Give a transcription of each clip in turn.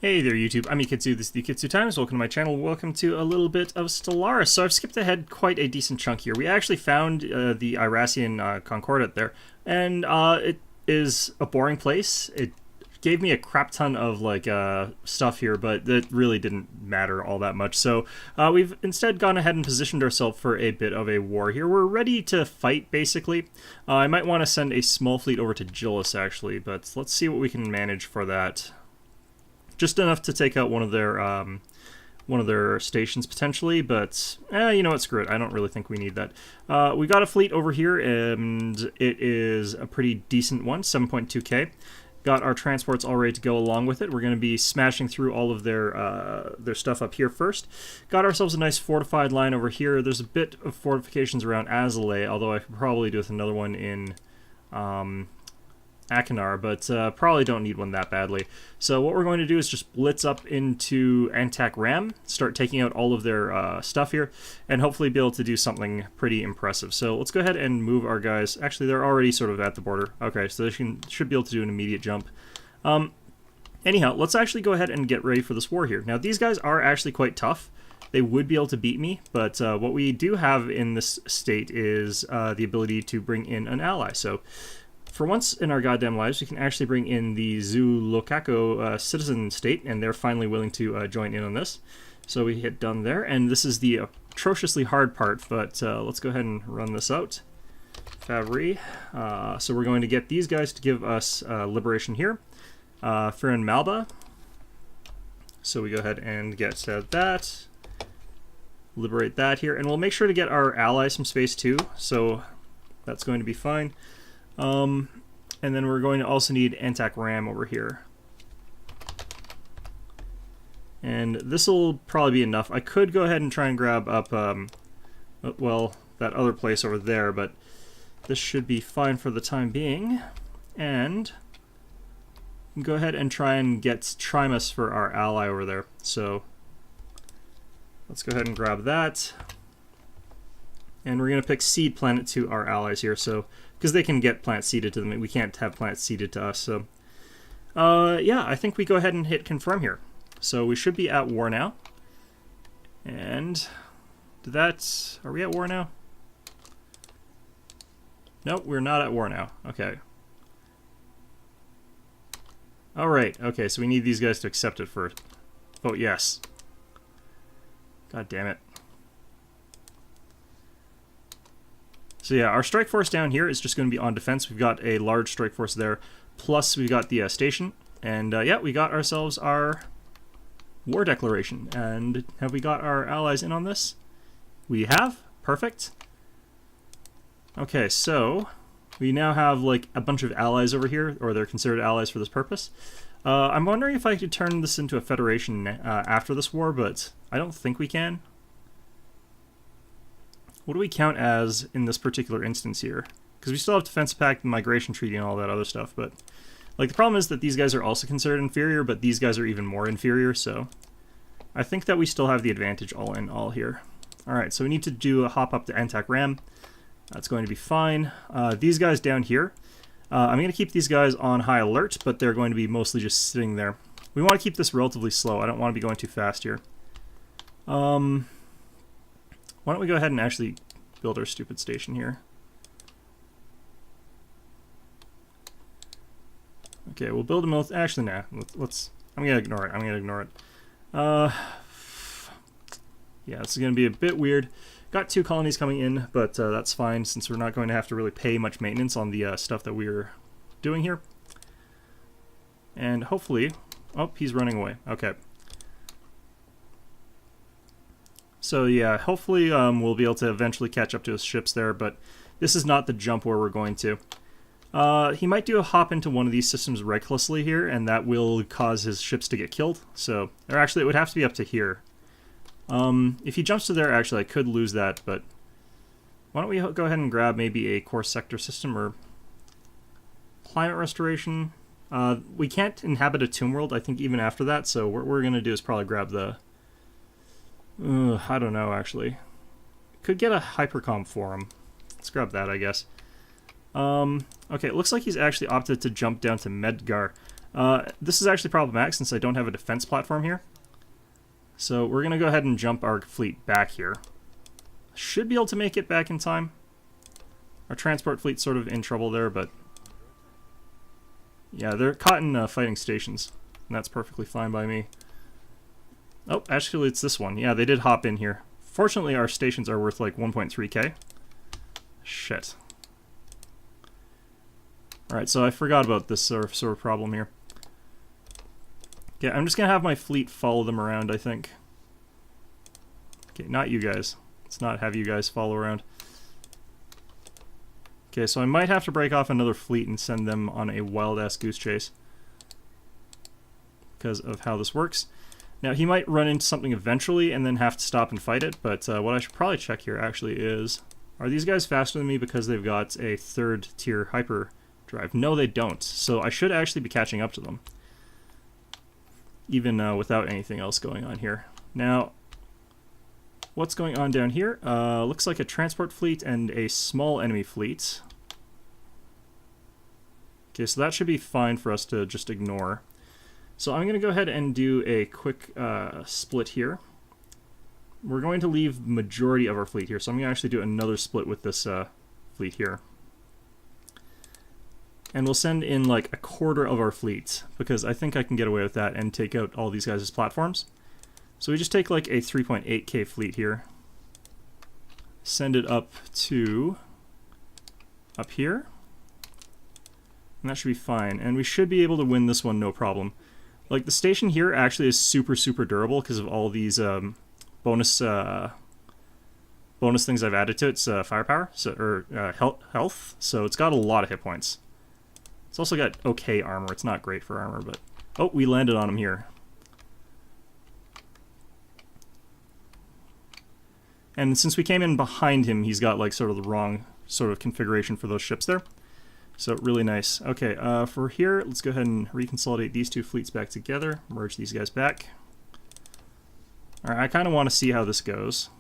Hey there YouTube, I'm Yukitsu, this is the Yukitsu Times, welcome to my channel, welcome to a little bit of Stellaris. So I've skipped ahead quite a decent chunk here. We actually found the Irasian Concordat there, and it is a boring place. It gave me a crap ton of stuff here, but that really didn't matter all that much. So we've instead gone ahead and positioned ourselves for a bit of a war here. We're ready to fight, basically. I might want to send a small fleet over to Gillis, actually, but let's see what we can manage for that. Just enough to take out one of their stations potentially, but you know what? Screw it. I don't really think we need that. We got a fleet over here, and it is a pretty decent one, 7.2k. Got our transports all ready to go along with it. We're going to be smashing through all of their stuff up here first. Got ourselves a nice fortified line over here. There's a bit of fortifications around Azalea, although I could probably do with another one in Akinar, but probably don't need one that badly. So what we're going to do is just blitz up into Antak Ram, start taking out all of their stuff here, and hopefully be able to do something pretty impressive. So let's go ahead and move our guys. Actually, they're already sort of at the border. Okay, so they should be able to do an immediate jump. Anyhow, let's actually go ahead and get ready for this war here. Now, these guys are actually quite tough. They would be able to beat me, but what we do have in this state is the ability to bring in an ally. So for once in our goddamn lives, we can actually bring in the Zulokako citizen state, and they're finally willing to join in on this. So we hit done there, and this is the atrociously hard part, but let's go ahead and run this out. Favre. So we're going to get these guys to give us liberation here. Firin Malba. So we go ahead and get that. Liberate that here, and we'll make sure to get our allies some space too, so that's going to be fine. And then we're going to also need Antak Ram over here. And this will probably be enough. I could go ahead and try and grab up, well, that other place over there, but this should be fine for the time being. And go ahead and try and get Trimus for our ally over there. So let's go ahead and grab that. And we're going to pick Seed Planet to our allies here, so because they can get planets seeded to them. We can't have planets seeded to us. So, yeah, I think we go ahead and hit confirm here. So we should be at war now. And are we at war now? Nope, we're not at war now. Okay. All right. Okay, so we need these guys to accept it first. Oh, yes. God damn it. So yeah, our strike force down here is just going to be on defense. We've got a large strike force there, plus we've got the station, and yeah, we got ourselves our war declaration. And have we got our allies in on this? We have. Perfect. Okay, so we now have like a bunch of allies over here, or they're considered allies for this purpose. I'm wondering if I could turn this into a federation after this war, but I don't think we can. What do we count as in this particular instance here? Because we still have Defense Pact and Migration Treaty and all that other stuff, but like the problem is that these guys are also considered inferior, but these guys are even more inferior, so I think that we still have the advantage all in all here. Alright, so we need to do a hop up to Antak Ram. That's going to be fine. These guys down here, I'm going to keep these guys on high alert, but they're going to be mostly just sitting there. We want to keep this relatively slow. I don't want to be going too fast here. Why don't we go ahead and actually build our stupid station here? Okay, we'll build a actually, nah. I'm gonna ignore it. I'm gonna ignore it. Yeah, this is gonna be a bit weird. Got 2 colonies coming in, but that's fine since we're not going to have to really pay much maintenance on the stuff that we're doing here. And hopefully, oh, he's running away. Okay. So yeah, hopefully we'll be able to eventually catch up to his ships there, but this is not the jump where we're going to. He might do a hop into one of these systems recklessly here, and that will cause his ships to get killed. So, or actually it would have to be up to here. If he jumps to there, actually I could lose that, but why don't we go ahead and grab maybe a core sector system or climate restoration. We can't inhabit a tomb world, I think, even after that, so what we're going to do is probably grab the I don't know, actually. Could get a hypercom for him. Let's grab that, I guess. Okay, it looks like he's actually opted to jump down to Medgar. This is actually problematic since I don't have a defense platform here. So we're going to go ahead and jump our fleet back here. Should be able to make it back in time. Our transport fleet's sort of in trouble there, but... yeah, they're caught in fighting stations, and that's perfectly fine by me. Oh, actually it's this one. Yeah, they did hop in here. Fortunately, our stations are worth like 1.3k. Shit. Alright, so I forgot about this sort of problem here. Okay, I'm just going to have my fleet follow them around, I think. Okay, not you guys. Let's not have you guys follow around. Okay, so I might have to break off another fleet and send them on a wild-ass goose chase. Because of how this works. Now, he might run into something eventually and then have to stop and fight it, but what I should probably check here actually is... are these guys faster than me because they've got a third-tier hyperdrive? No, they don't. So I should actually be catching up to them. Even without anything else going on here. Now, what's going on down here? Looks like a transport fleet and a small enemy fleet. Okay, so that should be fine for us to just ignore. So I'm going to go ahead and do a quick split here. We're going to leave majority of our fleet here, so I'm going to actually do another split with this fleet here. And we'll send in like a quarter of our fleet, because I think I can get away with that and take out all these guys as platforms. So we just take like a 3.8k fleet here, send it up to up here, and that should be fine. And we should be able to win this one no problem. Like the station here actually is super durable because of all these bonus things I've added to it. It's firepower, health, so it's got a lot of hit points. It's also got okay armor. It's not great for armor, but... oh, we landed on him here. And since we came in behind him, he's got like sort of the wrong sort of configuration for those ships there. So really nice. Okay, for here, let's go ahead and reconsolidate these two fleets back together. Merge these guys back. Alright, I kind of want to see how this goes.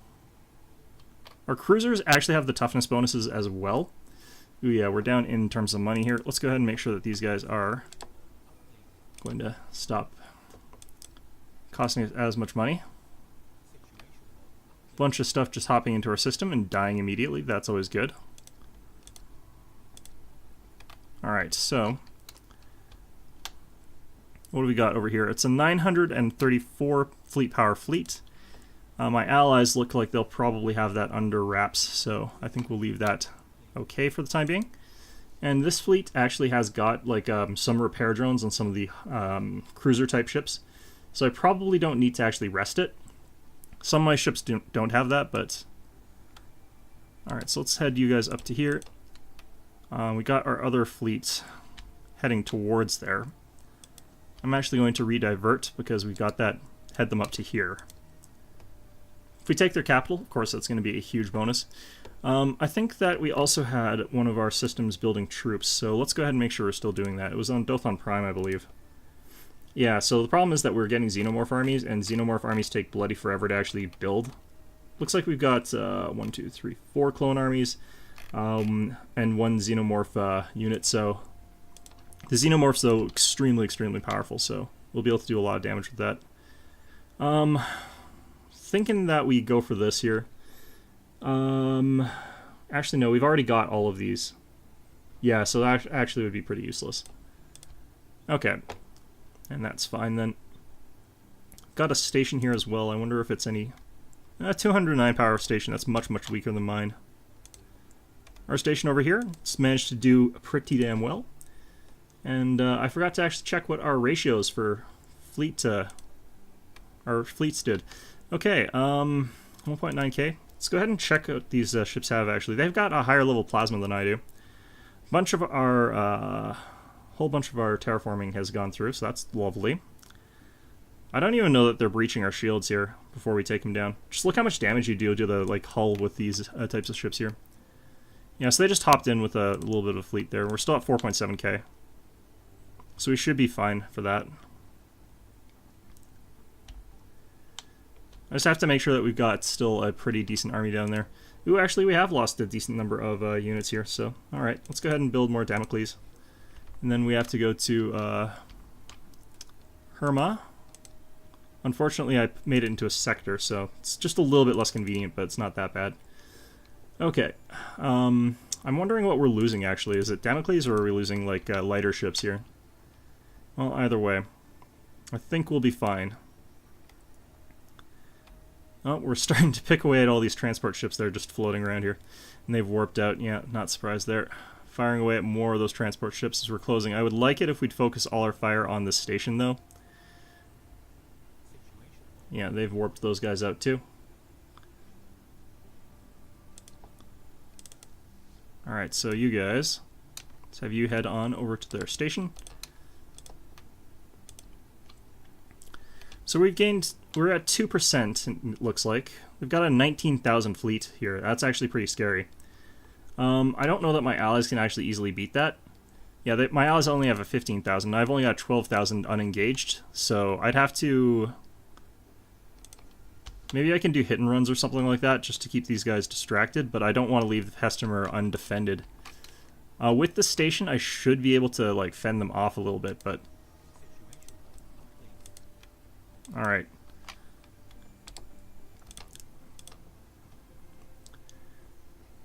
Our cruisers actually have the toughness bonuses as well. Ooh, yeah, we're down in terms of money here. Let's go ahead and make sure that these guys are going to stop costing us as much money. Bunch of stuff just hopping into our system and dying immediately. That's always good. Alright, so what do we got over here? It's a 934 fleet power fleet. My allies look like they'll probably have that under wraps, so I think we'll leave that okay for the time being. And this fleet actually has got like some repair drones on some of the cruiser type ships, so I probably don't need to actually rest it. Some of my ships don't have that, but... alright, so let's head you guys up to here. We got our other fleet heading towards there. I'm actually going to redivert because we got that, head them up to here. If we take their capital, of course that's going to be a huge bonus. I think that we also had one of our systems building troops, so let's go ahead and make sure we're still doing that. It was on Dothan Prime, I believe. Yeah, so the problem is that we're getting xenomorph armies, and xenomorph armies take bloody forever to actually build. Looks like we've got 1, 2, 3, 4 clone armies. And one xenomorph unit, so the xenomorphs though extremely powerful, so we'll be able to do a lot of damage with that. Thinking that we go for this here. Actually no, we've already got all of these. Yeah, so that actually would be pretty useless. Okay, and that's fine then. Got a station here as well. I wonder if it's any 209 power station. That's much weaker than mine. Our station over here, it's managed to do pretty damn well. And I forgot to actually check what our ratios for fleet, our fleets did. Okay, 1.9k. Let's go ahead and check out these ships have actually. They've got a higher level plasma than I do. Bunch of our, whole bunch of our terraforming has gone through, so that's lovely. I don't even know that they're breaching our shields here before we take them down. Just look how much damage you do to the like hull with these types of ships here. Yeah, so they just hopped in with a little bit of a fleet there. We're still at 4.7k. So we should be fine for that. I just have to make sure that we've got still a pretty decent army down there. Ooh, actually we have lost a decent number of units here, so alright, let's go ahead and build more Damocles. And then we have to go to Herma. Unfortunately, I made it into a sector, so it's just a little bit less convenient, but it's not that bad. Okay. I'm wondering what we're losing, actually. Is it Damocles, or are we losing, like, lighter ships here? Well, either way. I think we'll be fine. Oh, we're starting to pick away at all these transport ships that are just floating around here. And they've warped out. Yeah, not surprised there. Firing away at more of those transport ships as we're closing. I would like it if we'd focus all our fire on this station, though. Yeah, they've warped those guys out, too. Alright, so you guys, let's have you head on over to their station. So we're at 2%, it looks like. We've got a 19,000 fleet here. That's actually pretty scary. I don't know that my allies can actually easily beat that. Yeah, my allies only have a 15,000. I've only got 12,000 unengaged, so I'd have to... Maybe I can do hit and runs or something like that just to keep these guys distracted, but I don't want to leave Hestemer undefended. With the station, I should be able to, like, fend them off a little bit, but... Alright.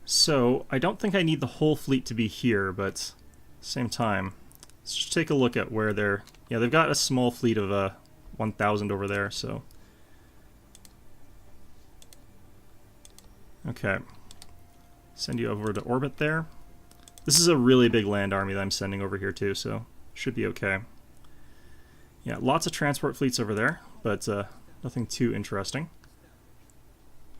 So, I don't think I need the whole fleet to be here, but at the same time, let's just take a look at where they're... Yeah, they've got a small fleet of 1,000 over there, so... Okay. Send you over to orbit there. This is a really big land army that I'm sending over here too, so should be okay. Yeah, lots of transport fleets over there, but nothing too interesting.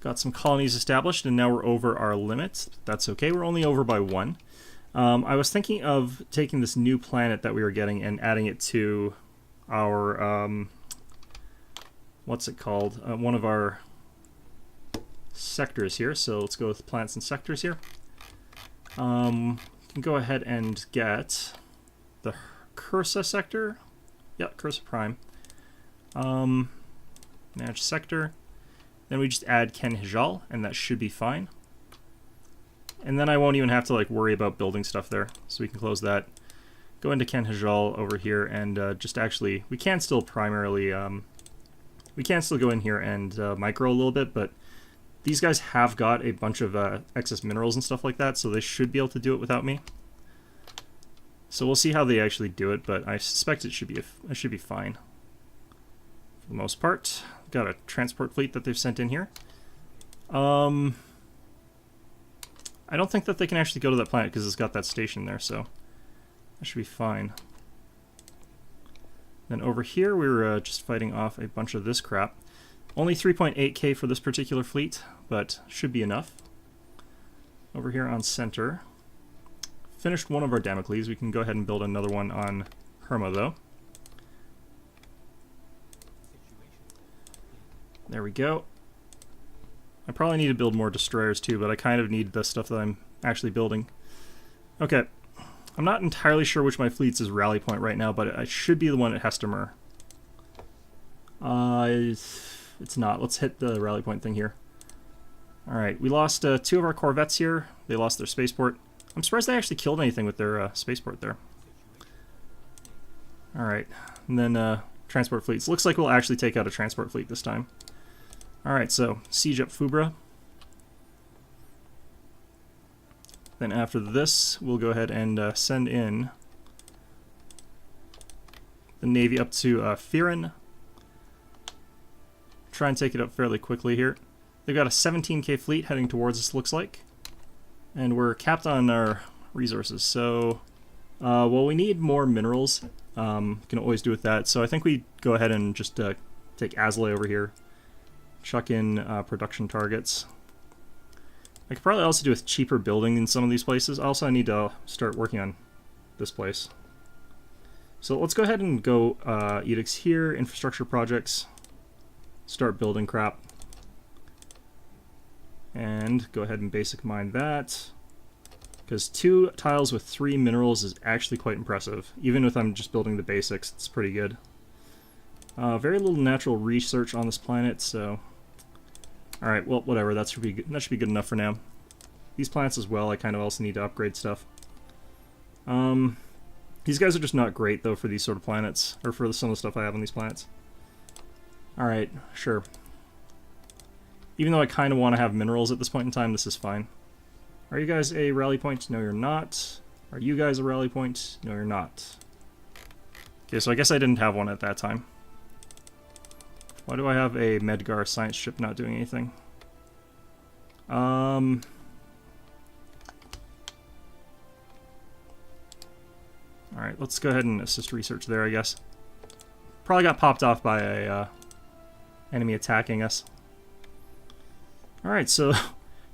Got some colonies established, and now we're over our limit. That's okay, we're only over by 1. I was thinking of taking this new planet that we were getting and adding it to our, what's it called? One of our sectors here, so let's go with planets and sectors here. We can go ahead and get the Cursa sector. Yep, Cursa Prime. Manage sector. Then we just add Ken Hijal, and that should be fine. And then I won't even have to like worry about building stuff there, so we can close that. Go into Ken Hijal over here, and just actually, we can still primarily, we can still go in here and micro a little bit, but these guys have got a bunch of excess minerals and stuff like that, so they should be able to do it without me. So we'll see how they actually do it, but I suspect it should be fine for the most part. Got a transport fleet that they've sent in here. I don't think that they can actually go to that planet because it's got that station there, so that should be fine. Then over here we were just fighting off a bunch of this crap. Only 3.8k for this particular fleet, but should be enough. Over here on center. Finished one of our Damocles. We can go ahead and build another one on Herma, though. There we go. I probably need to build more destroyers too, but I kind of need the stuff that I'm actually building. Okay. I'm not entirely sure which my fleet's is rally point right now, but it should be the one at Hestemer. It's not. Let's hit the rally point thing here. Alright, we lost 2 of our corvettes here. They lost their spaceport. I'm surprised they actually killed anything with their spaceport there. Alright, and then transport fleets. Looks like we'll actually take out a transport fleet this time. Alright, so siege up Fubra. Then after this, we'll go ahead and send in the Navy up to Firen. Try and take it up fairly quickly here. They've got a 17k fleet heading towards us, looks like. And we're capped on our resources, so... well, we need more minerals. Can always do with that. So I think we go ahead and just take Aslay over here. Chuck in production targets. I could probably also do with cheaper building in some of these places. Also, I need to start working on this place. So let's go ahead and go edicts here, infrastructure projects. Start building crap. And go ahead and basic mine that. Because 2 tiles with 3 minerals is actually quite impressive. Even if I'm just building the basics, it's pretty good. Very little natural research on this planet, so... Alright, well, whatever, that should be good enough for now. These planets as well, I kind of also need to upgrade stuff. You These guys are just not great, though, for these sort of planets, or for some of the stuff I have on these planets. Alright, sure. Even though I kind of want to have minerals at this point in time, this is fine. Are you guys a rally point? No, you're not. Are you guys a rally point? No, you're not. Okay, so I guess I didn't have one at that time. Why do I have a Medgar science ship not doing anything? Alright, let's go ahead and assist research there, I guess. Probably got popped off by a enemy attacking us. Alright, so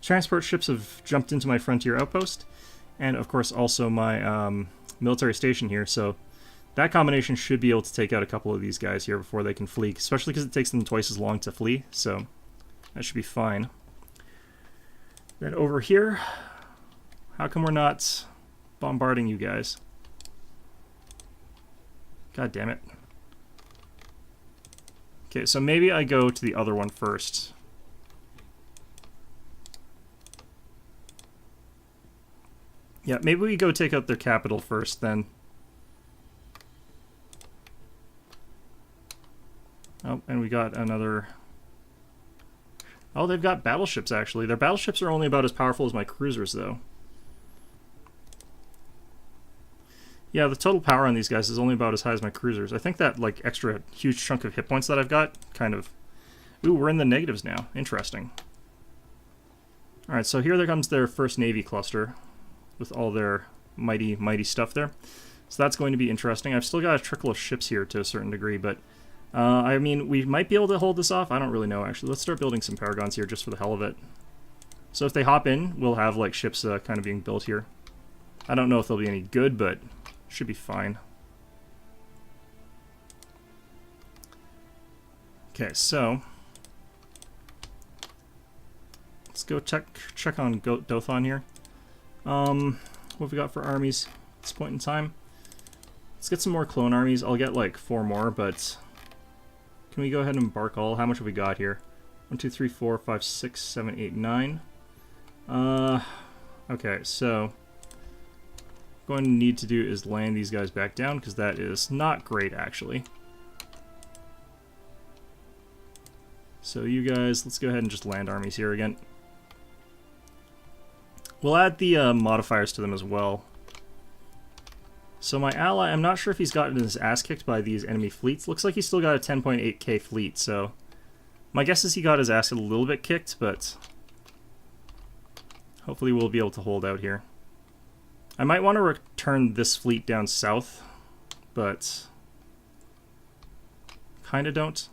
transport ships have jumped into my frontier outpost, and of course also my military station here, so that combination should be able to take out a couple of these guys here before they can flee, especially because it takes them twice as long to flee, so that should be fine. Then over here, how come we're not bombarding you guys? God damn it. Okay, so maybe I go to the other one first. Yeah, maybe we go take out their capital first, then. Oh, and we got another... Oh, they've got battleships, actually. Their battleships are only about as powerful as my cruisers, though. Yeah, the total power on these guys is only about as high as my cruisers. I think that, like, extra huge chunk of hit points that I've got kind of... Ooh, we're in the negatives now. Interesting. Alright, so here there comes their first Navy cluster with all their mighty, mighty stuff there. So that's going to be interesting. I've still got a trickle of ships here to a certain degree, but... I mean, we might be able to hold this off. I don't really know, actually. Let's start building some Paragons here just for the hell of it. So if they hop in, we'll have, like, ships kind of being built here. I don't know if they'll be any good, but should be fine. Okay, so... let's go check on Dothan here. What have we got for armies at this point in time? Let's get some more clone armies. I'll get, like, 4 more, but... Can we go ahead and embark all? How much have we got here? 1, 2, 3, 4, 5, 6, 7, 8, 9. Okay, so... what I'm going to need to do is land these guys back down, because that is not great, actually. So you guys, let's go ahead and just land armies here again. We'll add the modifiers to them as well. So my ally, I'm not sure if he's gotten his ass kicked by these enemy fleets. Looks like he's still got a 10.8k fleet, so... my guess is he got his ass a little bit kicked, but... hopefully we'll be able to hold out here. I might want to return this fleet down south, but... kinda don't.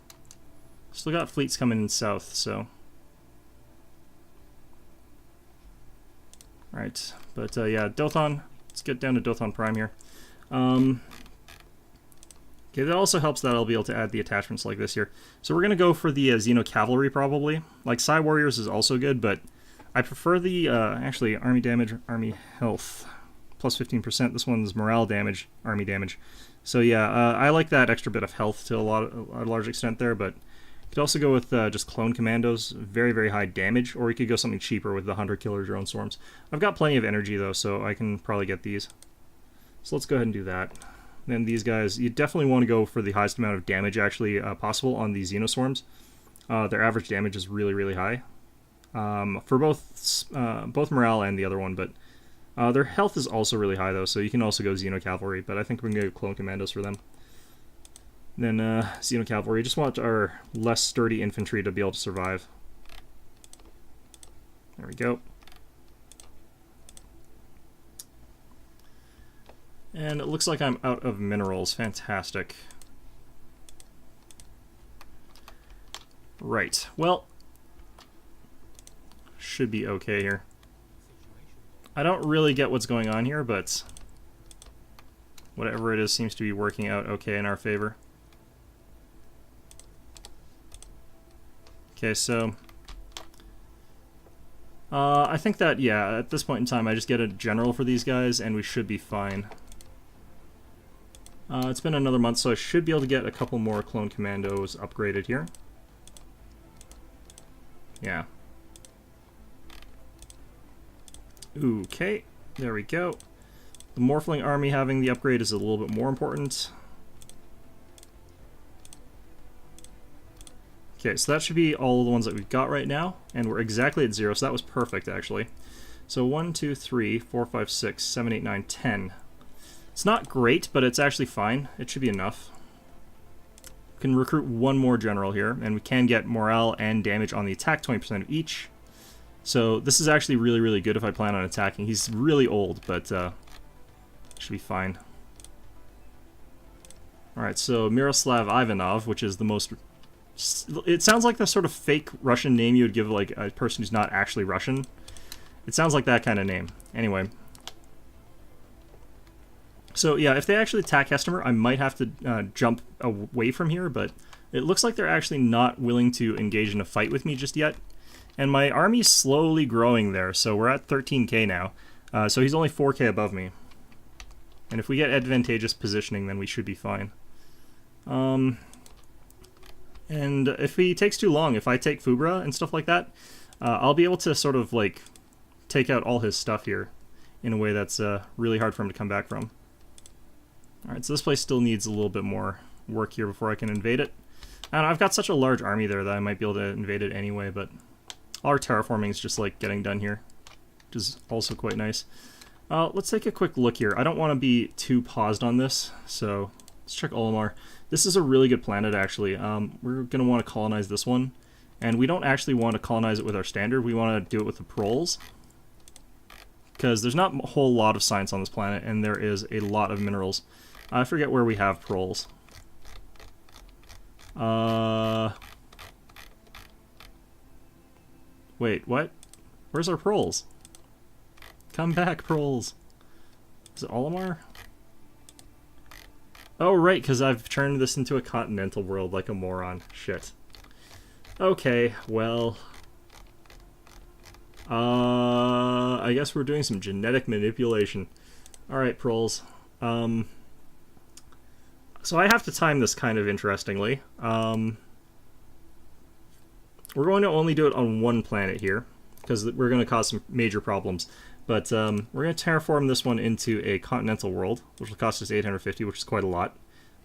Still got fleets coming in south, so... Right, but yeah, Dothan. Let's get down to Dothan Prime here. Okay, that also helps that I'll be able to add the attachments like this here. So we're going to go for the Xeno Cavalry, probably. Like, Psy Warriors is also good, but I prefer the, actually, Army Damage, Army Health, plus 15%. This one's Morale Damage, Army Damage. So yeah, I like that extra bit of health to a large extent there, but you could also go with just Clone Commandos, very, very high damage, or you could go something cheaper with the Hunter Killer Drone Swarms. I've got plenty of energy, though, so I can probably get these. So let's go ahead and do that. Then these guys, you definitely want to go for the highest amount of damage actually possible on these Xenoswarms. Their average damage is really, really high. For both morale and the other one, but their health is also really high though, so you can also go Xeno Cavalry, but I think we're going to go Clone Commandos for them. Then Xeno Cavalry, just want our less sturdy infantry to be able to survive. There we go. And it looks like I'm out of minerals. Fantastic. Right. Well, should be okay here. I don't really get what's going on here, but whatever it is seems to be working out okay in our favor. Okay, so I think that, yeah, at this point in time I just get a general for these guys and we should be fine. It's been another month, so I should be able to get a couple more Clone Commandos upgraded here. Yeah. Okay, there we go. The Morphling army having the upgrade is a little bit more important. Okay, so that should be all the ones that we've got right now, and we're exactly at 0, so that was perfect, actually. So 1, 2, 3, 4, 5, 6, 7, 8, 9, 10. It's not great, but it's actually fine. It should be enough. We can recruit one more general here, and we can get morale and damage on the attack, 20% of each. So this is actually really, really good if I plan on attacking. He's really old, but should be fine. Alright, so Miroslav Ivanov, which is the most... It sounds like the sort of fake Russian name you would give like a person who's not actually Russian. It sounds like that kind of name. Anyway. So yeah, if they actually attack Hestimer, I might have to jump away from here, but it looks like they're actually not willing to engage in a fight with me just yet. And my army's slowly growing there, so we're at 13k now. So he's only 4k above me. And if we get advantageous positioning, then we should be fine. And if he takes too long, if I take Fubra and stuff like that, I'll be able to sort of like take out all his stuff here in a way that's really hard for him to come back from. Alright, so this place still needs a little bit more work here before I can invade it. I don't know, I've got such a large army there that I might be able to invade it anyway, but all our terraforming is just like getting done here, which is also quite nice. Let's take a quick look here. I don't want to be too paused on this, so let's check Olimar. This is a really good planet, actually. We're going to want to colonize this one. And we don't actually want to colonize it with our standard. We want to do it with the proles. Because there's not a whole lot of science on this planet, and there is a lot of minerals. I forget where we have proles. Wait, what? Where's our proles? Come back, proles. Is it Olimar? Oh, right, because I've turned this into a continental world like a moron. Shit. Okay, well... I guess we're doing some genetic manipulation. Alright, proles. So I have to time this kind of interestingly. We're going to only do it on one planet here, because we're going to cause some major problems. But we're going to terraform this one into a continental world, which will cost us 850, which is quite a lot.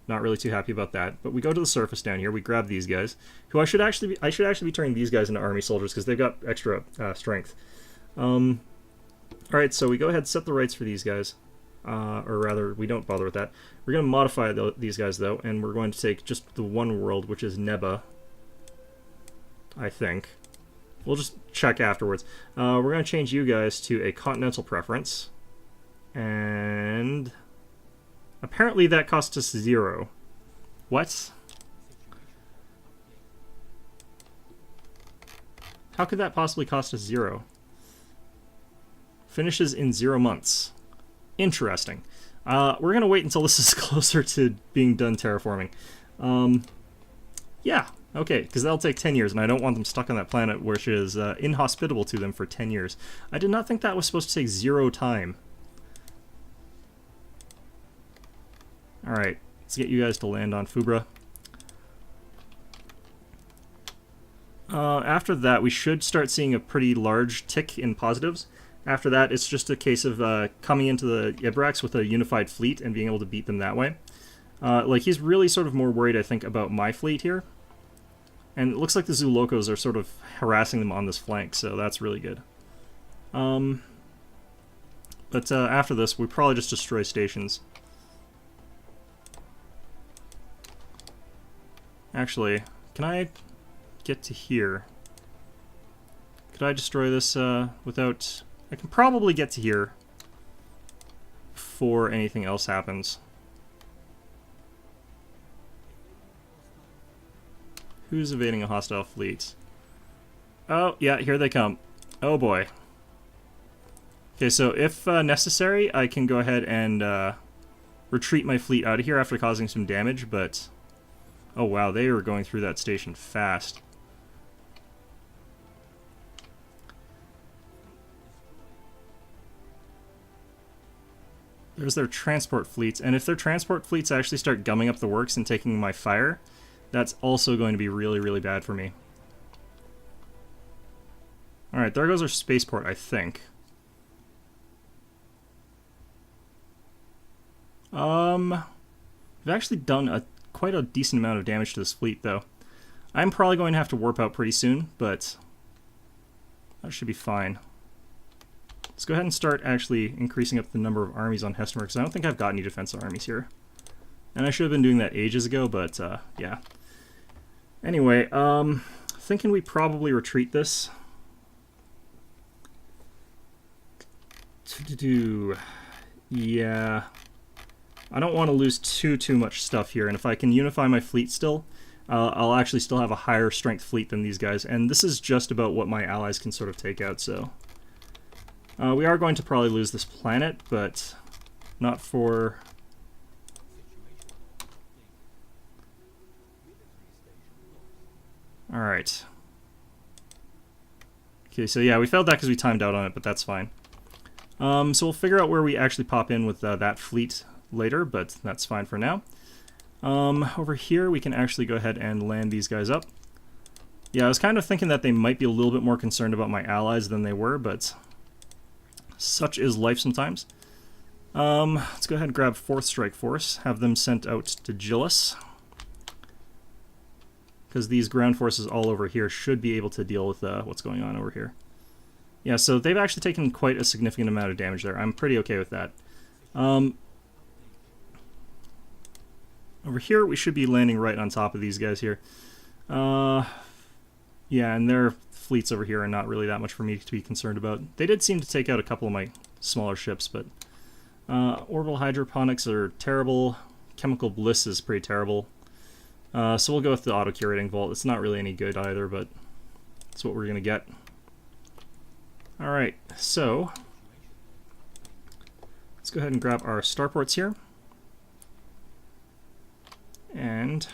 Not really too happy about that. But we go to the surface down here, we grab these guys, who I should actually be turning these guys into army soldiers, because they've got extra strength. Alright, so we go ahead and set the rights for these guys. Or rather, we don't bother with that. We're going to modify these guys, though, and we're going to take just the one world, which is Neba, I think. We'll just check afterwards. We're going to change you guys to a continental preference. And... apparently that cost us 0. What? How could that possibly cost us 0? Finishes in 0 months. Interesting. We're going to wait until this is closer to being done terraforming. Yeah. Okay, because that'll take 10 years, and I don't want them stuck on that planet, which is inhospitable to them for 10 years. I did not think that was supposed to take 0 time. Alright, let's get you guys to land on Fubra. After that, we should start seeing a pretty large tick in positives. After that, it's just a case of coming into the Ibrax with a unified fleet and being able to beat them that way. Like, he's really sort of more worried, I think, about my fleet here. And it looks like the Zulokos are sort of harassing them on this flank, so that's really good. But after this, we probably just destroy stations. Actually, can I get to here? Could I destroy this without... I can probably get to here before anything else happens. Who's evading a hostile fleet? Oh, yeah, here they come. Oh boy. Okay, so if necessary, I can go ahead and retreat my fleet out of here after causing some damage, but... oh wow, they are going through that station fast. There's their transport fleets, and if their transport fleets actually start gumming up the works and taking my fire, that's also going to be really, really bad for me. Alright, there goes our spaceport, I think. We've actually done quite a decent amount of damage to this fleet, though. I'm probably going to have to warp out pretty soon, but that should be fine. Let's go ahead and start actually increasing up the number of armies on Hesmer, because I don't think I've got any defensive armies here. And I should have been doing that ages ago, but yeah. Anyway, thinking we probably retreat this. Yeah. I don't want to lose too much stuff here, and if I can unify my fleet still, I'll actually still have a higher strength fleet than these guys, and this is just about what my allies can sort of take out, so... we are going to probably lose this planet, but not for... Alright. Okay, so yeah, we failed that because we timed out on it, but that's fine. So we'll figure out where we actually pop in with that fleet later, but that's fine for now. Over here, we can actually go ahead and land these guys up. Yeah, I was kind of thinking that they might be a little bit more concerned about my allies than they were, but such is life sometimes. Let's go ahead and grab 4th Strike Force, have them sent out to Gillis, because these ground forces all over here should be able to deal with what's going on over here. Yeah, so they've actually taken quite a significant amount of damage there. I'm pretty okay with that. Over here, we should be landing right on top of these guys here. Yeah, and their fleets over here are not really that much for me to be concerned about. They did seem to take out a couple of my smaller ships, but orbital hydroponics are terrible. Chemical bliss is pretty terrible. So we'll go with the auto-curating vault. It's not really any good either, but that's what we're going to get. Alright, so let's go ahead and grab our starports here. And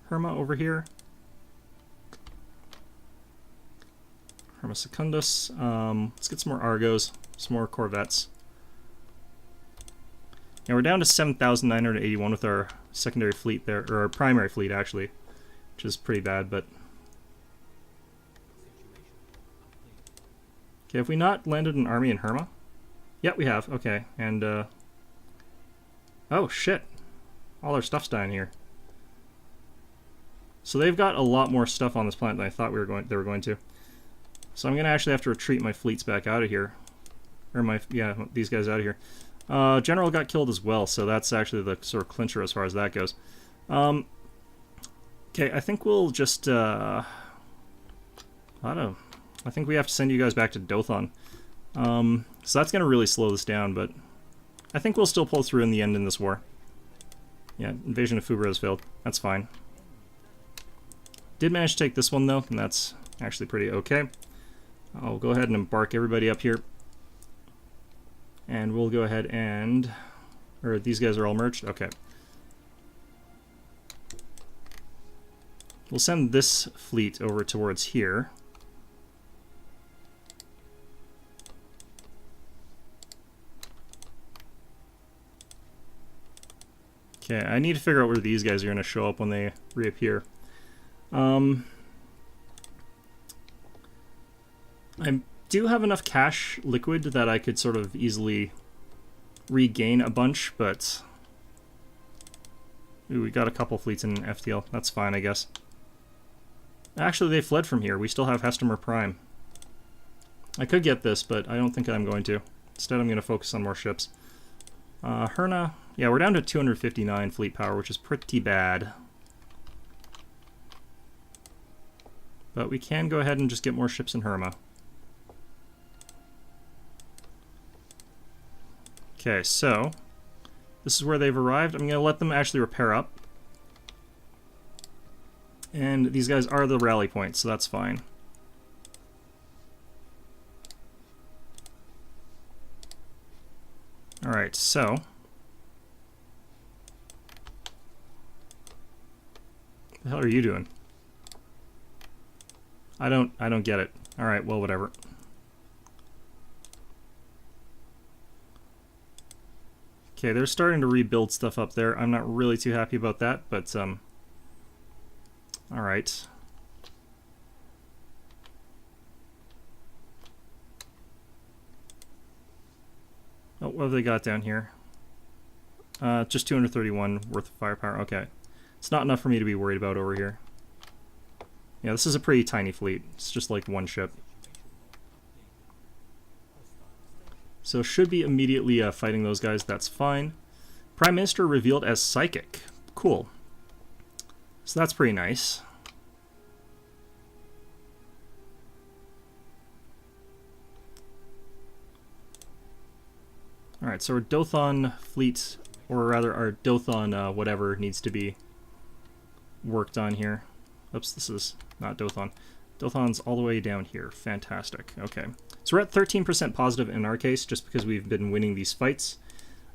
Herma over here. Herma Secundus. Let's get some more Argos, some more Corvettes. And we're down to 7,981 with our secondary fleet there, or our primary fleet actually, which is pretty bad, but... Okay, have we not landed an army in Herma? Yeah, we have, okay, and oh shit, all our stuff's down here. So they've got a lot more stuff on this planet than I thought they were going to. So I'm going to actually have to retreat my fleets back out of here. Or these guys out of here. General got killed as well, so that's actually the sort of clincher as far as that goes. Okay, I think we'll just, I think we have to send you guys back to Dothan. So that's going to really slow this down, but I think we'll still pull through in the end in this war. Yeah, invasion of Fubra has failed. That's fine. Did manage to take this one, though, and that's actually pretty okay. I'll go ahead and embark everybody up here. And we'll go ahead and... Or these guys are all merged? Okay. We'll send this fleet over towards here. Okay, I need to figure out where these guys are going to show up when they reappear. I do have enough cash liquid that I could sort of easily regain a bunch, but... Ooh, we got a couple fleets in FTL. That's fine, I guess. Actually, they fled from here. We still have Hestemer Prime. I could get this, but I don't think I'm going to. Instead, I'm going to focus on more ships. Herna... Yeah, we're down to 259 fleet power, which is pretty bad. But we can go ahead and just get more ships in Herma. Okay, so this is where they've arrived. I'm going to let them actually repair up. And these guys are the rally points, so that's fine. Alright, so... What the hell are you doing? I don't get it. Alright, well, whatever. Okay, they're starting to rebuild stuff up there. I'm not really too happy about that, but, alright. Oh, what have they got down here? Just 231 worth of firepower. Okay. It's not enough for me to be worried about over here. Yeah, this is a pretty tiny fleet. It's just like one ship. So should be immediately fighting those guys. That's fine. Prime Minister revealed as psychic. Cool. So that's pretty nice. Alright, so our Dothon fleet, or rather our Dothon whatever needs to be worked on here. Oops, this is not Dothon. Dothon's all the way down here. Fantastic. Okay. So we're at 13% positive in our case, just because we've been winning these fights.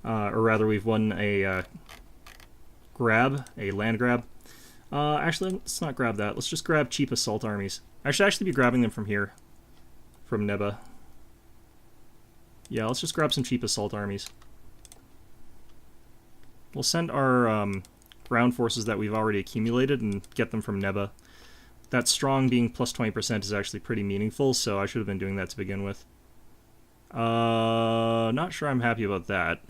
Or rather, we've won a land grab. Actually, let's not grab that. Let's just grab cheap assault armies. I should actually be grabbing them from here. From Neba. Yeah, let's just grab some cheap assault armies. We'll send our ground forces that we've already accumulated and get them from Neba. That strong being plus 20% is actually pretty meaningful, so I should have been doing that to begin with. Not sure I'm happy about that.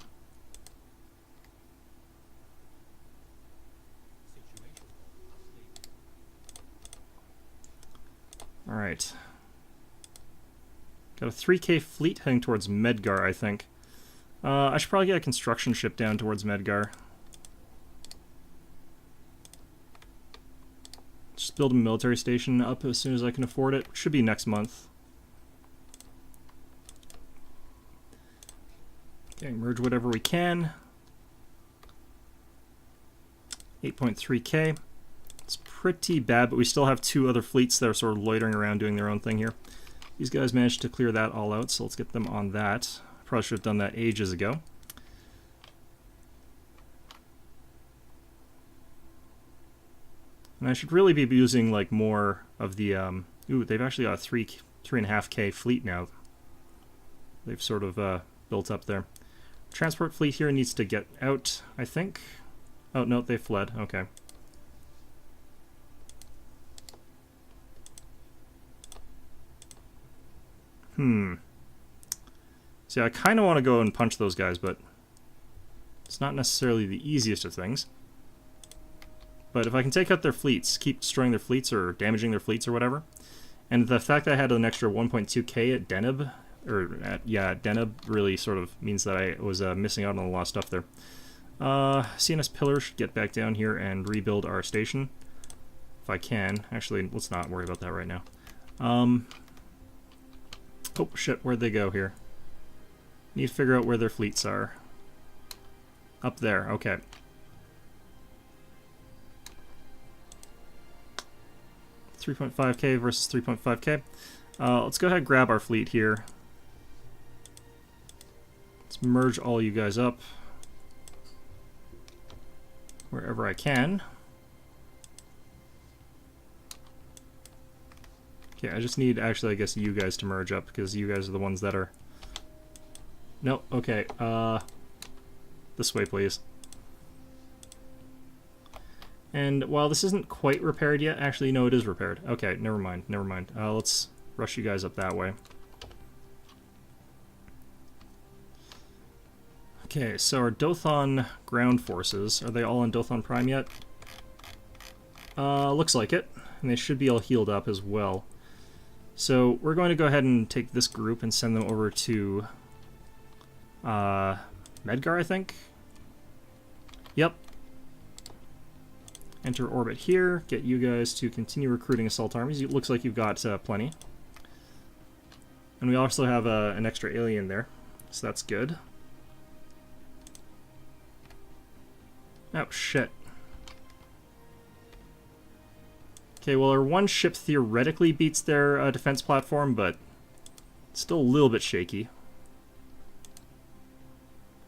Alright. Got a 3k fleet heading towards Medgar, I think. I should probably get a construction ship down towards Medgar. Just build a military station up as soon as I can afford it. Should be next month. Okay, merge whatever we can. 8.3k. It's pretty bad, but we still have two other fleets that are sort of loitering around doing their own thing here. These guys managed to clear that all out, so let's get them on that. Probably should have done that ages ago. And I should really be using like more of the ooh, they've actually got a 3.5k fleet now. They've sort of built up there. Transport fleet here needs to get out, I think. Oh no, they fled. Okay. See, I kind of want to go and punch those guys, but it's not necessarily the easiest of things. But if I can take out their fleets, keep destroying their fleets or damaging their fleets or whatever, and the fact that I had an extra 1.2k at Deneb, at Deneb really sort of means that I was missing out on a lot of stuff there. CNS Pillar should get back down here and rebuild our station. If I can. Actually, let's not worry about that right now. Oh, shit, where'd they go here? Need to figure out where their fleets are. Up there, okay. $3.5k versus 3.5k. Let's go ahead and grab our fleet here. Let's merge all you guys up wherever I can. Okay, I just need, actually, I guess you guys to merge up, because you guys are the ones that are... No, okay, this way, please. And while this isn't quite repaired yet, actually, no, it is repaired. Okay, never mind, never mind. Let's rush you guys up that way. Okay, so our Dothon ground forces, are they all on Dothon Prime yet? Looks like it, and they should be all healed up as well. So we're going to go ahead and take this group and send them over to Medgar, I think? Yep. Enter orbit here, get you guys to continue recruiting assault armies. It looks like you've got plenty. And we also have an extra alien there, so that's good. Oh, shit. Okay, well, our one ship theoretically beats their defense platform, but it's still a little bit shaky.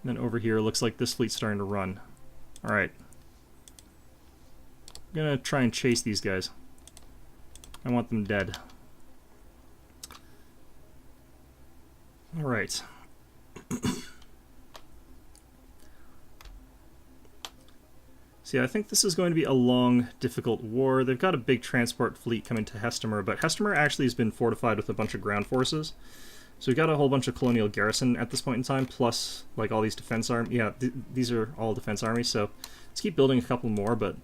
And then over here, looks like this fleet's starting to run. Alright. I'm gonna try and chase these guys. I want them dead. Alright. See, I think this is going to be a long, difficult war. They've got a big transport fleet coming to Hestemer, but Hestemer actually has been fortified with a bunch of ground forces. So we've got a whole bunch of colonial garrison at this point in time, plus like all these defense armies. Yeah, these are all defense armies, so let's keep building a couple more, but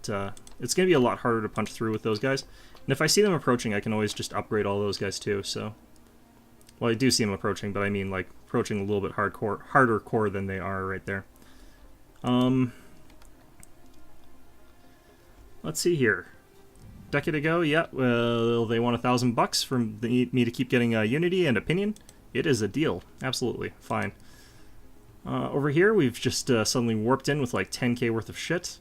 it's going to be a lot harder to punch through with those guys. And if I see them approaching, I can always just upgrade all those guys too, so... Well, I do see them approaching, but I mean like approaching a little bit harder core than they are right there. Let's see here. Decade ago, yeah, well, they want $1,000 from me to keep getting Unity and Opinion. It is a deal. Absolutely. Fine. Over here, we've just suddenly warped in with like 10k worth of shit.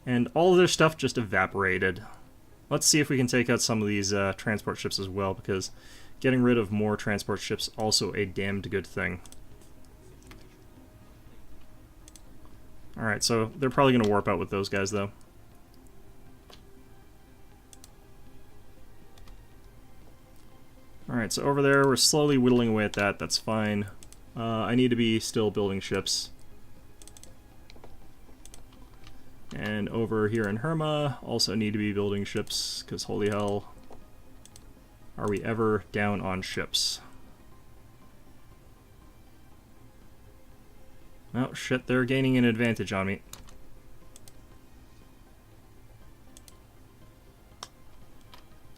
And all of their stuff just evaporated. Let's see if we can take out some of these transport ships as well, because getting rid of more transport ships also a damned good thing. Alright, so they're probably going to warp out with those guys, though. Alright, so over there, we're slowly whittling away at that. That's fine. I need to be still building ships. And over here in Herma, also need to be building ships, because holy hell, are we ever down on ships? Oh shit, they're gaining an advantage on me.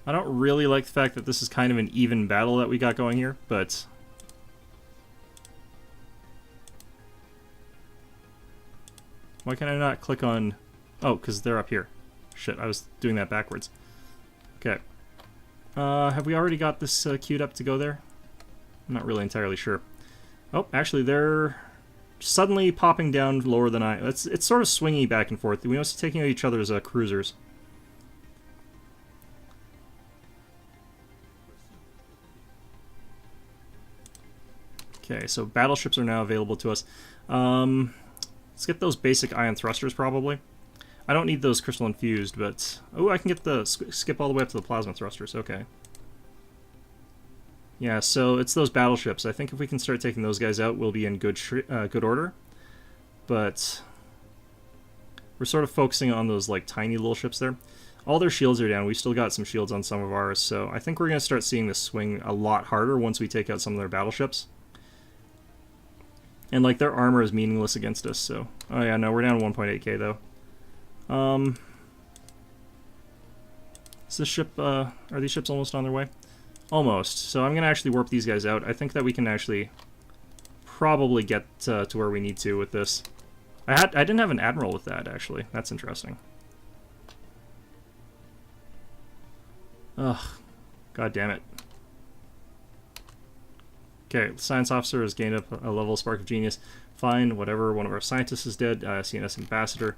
I don't really like the fact that this is kind of an even battle that we got going here, but... Why can I not click on... Oh, because they're up here. Shit, I was doing that backwards. Okay. Have we already got this queued up to go there? I'm not really entirely sure. Oh, actually, they're suddenly popping down lower than I... It's sort of swingy back and forth. We must be taking out each other's cruisers. Okay, so battleships are now available to us. Let's get those basic ion thrusters, probably. I don't need those crystal infused, but... Oh, I can get the... skip all the way up to the plasma thrusters, okay. Yeah, so it's those battleships. I think if we can start taking those guys out, we'll be in good order. But... we're sort of focusing on those, like, tiny little ships there. All their shields are down. We've still got some shields on some of ours, so I think we're going to start seeing this swing a lot harder once we take out some of their battleships. And, like, their armor is meaningless against us, so... Oh, yeah, no, we're down 1.8k, though. Is this ship, are these ships almost on their way? Almost. So I'm going to actually warp these guys out. I think that we can actually probably get to where we need to with this. I didn't have an admiral with that, actually. That's interesting. Ugh. God damn it. Okay, science officer has gained up a level of Spark of Genius. Fine, whatever. One of our scientists is dead. CNS ambassador.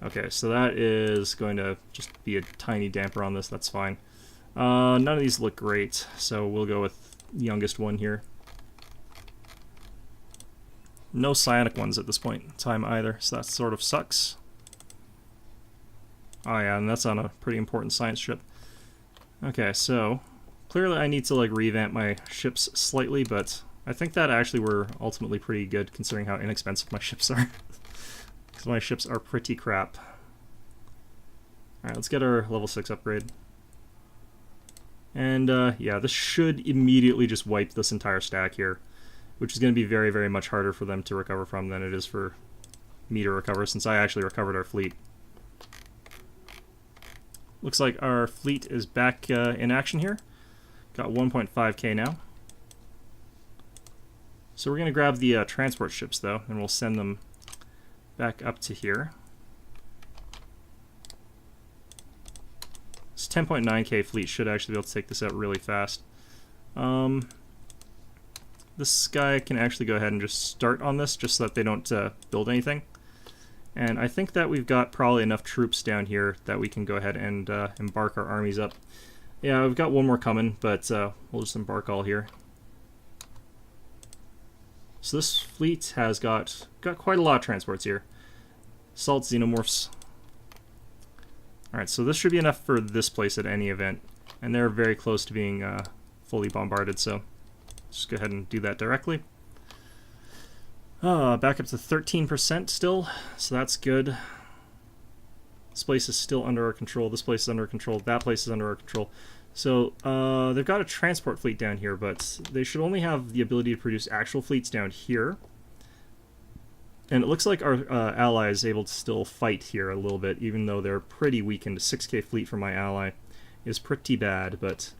Okay, so that is going to just be a tiny damper on this. That's fine. None of these look great, so we'll go with the youngest one here. No psionic ones at this point in time either, so that sort of sucks. Oh yeah, and that's on a pretty important science ship. Okay, so clearly I need to like revamp my ships slightly, but I think that actually were ultimately pretty good considering how inexpensive my ships are. Because my ships are pretty crap. Alright, let's get our level 6 upgrade. And yeah, this should immediately just wipe this entire stack here, which is going to be very, very much harder for them to recover from than it is for me to recover, since I actually recovered our fleet. Looks like our fleet is back in action here. Got 1.5k now. So we're going to grab the transport ships, though, and we'll send them back up to here. This 10.9k fleet should actually be able to take this out really fast. This guy can actually go ahead and just start on this, just so that they don't build anything. And I think that we've got probably enough troops down here that we can go ahead and embark our armies up. Yeah, we've got one more coming, but we'll just embark all here. So this fleet has got quite a lot of transports here. Salt xenomorphs. Alright, so this should be enough for this place at any event. And they're very close to being fully bombarded, so just go ahead and do that directly. Back up to 13% still, so that's good. This place is still under our control. This place is under control. That place is under our control. So they've got a transport fleet down here, but they should only have the ability to produce actual fleets down here. And it looks like our ally is able to still fight here a little bit, even though they're pretty weakened. A 6k fleet for my ally is pretty bad, but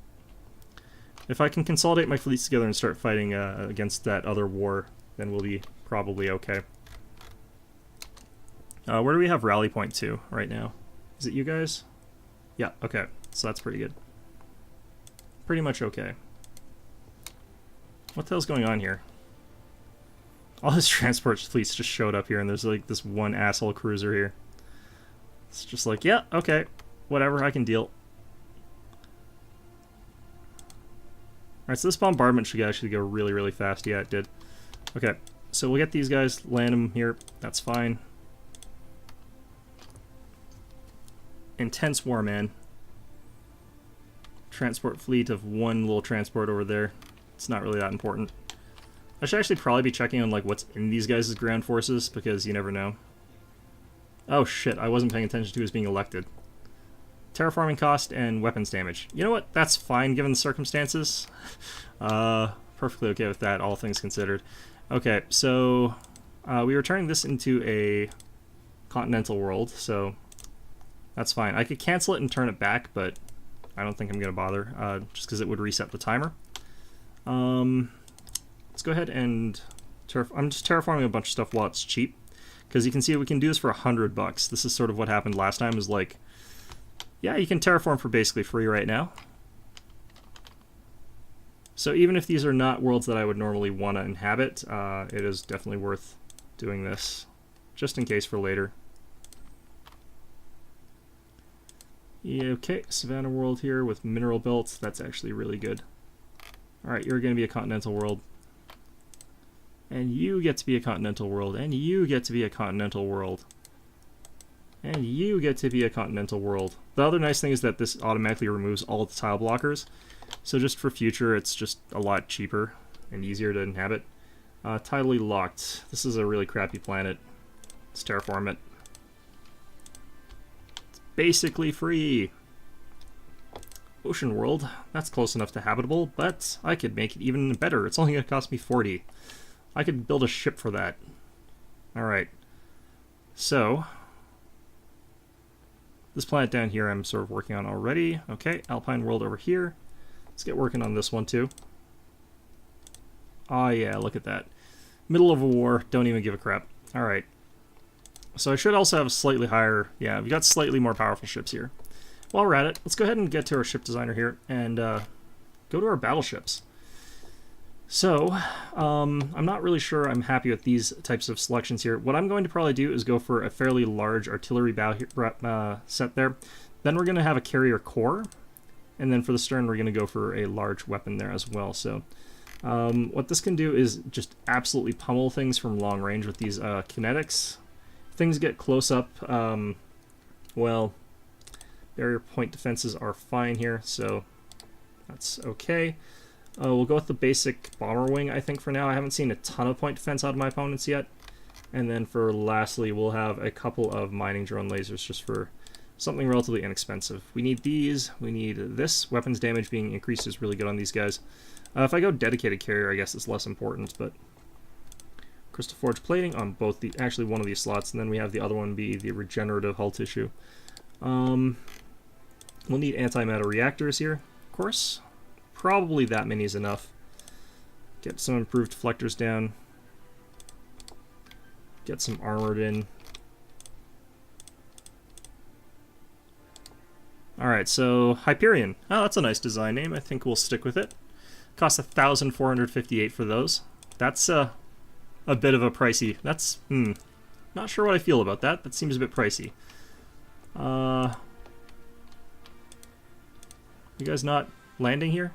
if I can consolidate my fleets together and start fighting against that other war, then we'll be probably okay. Where do we have rally point to right now? Is it you guys? Yeah, okay. So that's pretty good. Pretty much okay. What the hell's going on here? All his transport fleets just showed up here, and there's like this one asshole cruiser here. It's just like, yeah, okay, whatever, I can deal. Alright, so this bombardment should actually go really, really fast. Yeah, it did. Okay, so we'll get these guys, land them here. That's fine. Intense war, man. Transport fleet of one little transport over there. It's not really that important. I should actually probably be checking on like what's in these guys' ground forces, because you never know. Oh shit, I wasn't paying attention to who's being elected. Terraforming cost and weapons damage. You know what? That's fine given the circumstances. Perfectly okay with that, all things considered. Okay, so we were turning this into a continental world, so that's fine. I could cancel it and turn it back, but I don't think I'm going to bother, just because it would reset the timer. Let's go ahead and I'm just terraforming a bunch of stuff while it's cheap, because you can see we can do this for $100. This is sort of what happened last time, is like, yeah, you can terraform for basically free right now. So even if these are not worlds that I would normally want to inhabit, it is definitely worth doing this, just in case for later. Yeah, okay, Savannah world here with mineral belts, that's actually really good. Alright, you're going to be a continental world. And you get to be a continental world, and you get to be a continental world. And you get to be a continental world. The other nice thing is that this automatically removes all the tile blockers, so just for future it's just a lot cheaper and easier to inhabit. Tidally locked. This is a really crappy planet. Let's terraform it. It's basically free. Ocean world. That's close enough to habitable, but I could make it even better. It's only going to cost me 40. I could build a ship for that. Alright. So, this planet down here I'm sort of working on already. Okay, Alpine world over here. Let's get working on this one too. Oh yeah, look at that. Middle of a war, don't even give a crap. Alright. So I should also have a slightly higher... Yeah, we've got slightly more powerful ships here. While we're at it, let's go ahead and get to our ship designer here and go to our battleships. So, I'm not really sure I'm happy with these types of selections here. What I'm going to probably do is go for a fairly large artillery set there. Then we're going to have a carrier core. And then for the stern, we're going to go for a large weapon there as well. So, what this can do is just absolutely pummel things from long range with these kinetics. If things get close up, well, barrier point defenses are fine here, so that's okay. We'll go with the basic bomber wing, I think, for now. I haven't seen a ton of point defense out of my opponents yet. And then for lastly, we'll have a couple of mining drone lasers just for something relatively inexpensive. We need these. We need this. Weapons damage being increased is really good on these guys. If I go dedicated carrier, I guess it's less important, but crystal forge plating on both the... Actually, one of these slots, and then we have the other one be the regenerative hull tissue. We'll need antimatter reactors here, of course. Probably that many is enough. Get some improved deflectors down. Get some armored in. Alright, so Hyperion. Oh, that's a nice design name. I think we'll stick with it. Costs 1,458 for those. That's a bit of a pricey... That's... Not sure what I feel about that. That seems a bit pricey. You guys not landing here?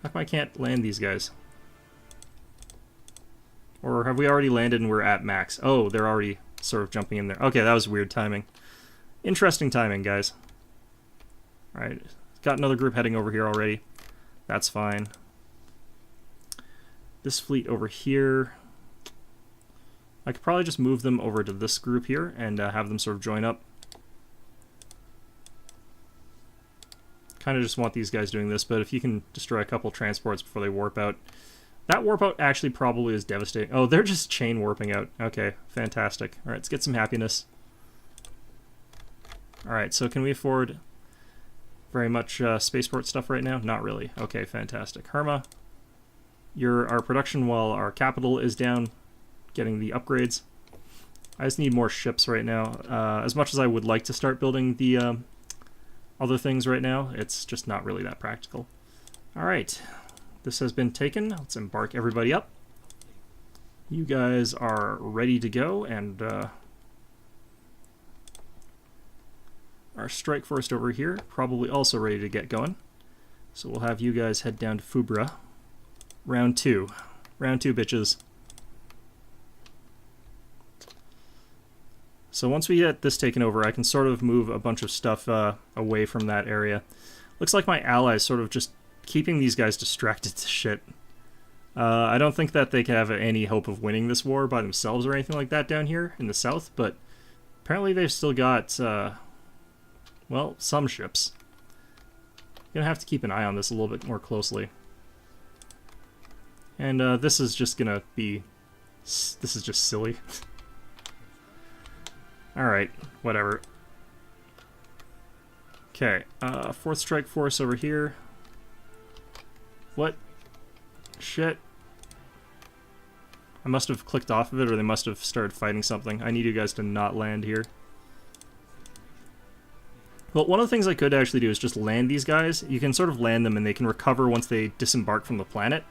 How come I can't land these guys? Or have we already landed and we're at max? Oh, they're already sort of jumping in there. Okay, that was weird timing. Interesting timing, guys. Alright, got another group heading over here already. That's fine. This fleet over here... I could probably just move them over to this group here and have them sort of join up. Kind of just want these guys doing this, but if you can destroy a couple transports before they warp out. That warp out actually probably is devastating. Oh, they're just chain warping out. Okay, fantastic. Alright, let's get some happiness. Alright, so can we afford very much spaceport stuff right now? Not really. Okay, fantastic. Herma, you're our production while our capital is down, getting the upgrades. I just need more ships right now. As much as I would like to start building the other things right now, it's just not really that practical. Alright, this has been taken. Let's embark everybody up. You guys are ready to go, and our strike force over here probably also ready to get going. So we'll have you guys head down to Fubra. Round 2. Round 2, bitches. So once we get this taken over, I can sort of move a bunch of stuff away from that area. Looks like my allies sort of just keeping these guys distracted to shit. I don't think that they can have any hope of winning this war by themselves or anything like that down here in the south, but apparently they've still got, well, some ships. Gonna have to keep an eye on this a little bit more closely. And this is just gonna be... this is just silly. Alright, whatever. Okay, 4th Strike Force over here. What? Shit. I must have clicked off of it, or they must have started fighting something. I need you guys to not land here. Well, one of the things I could actually do is just land these guys. You can sort of land them and they can recover once they disembark from the planet.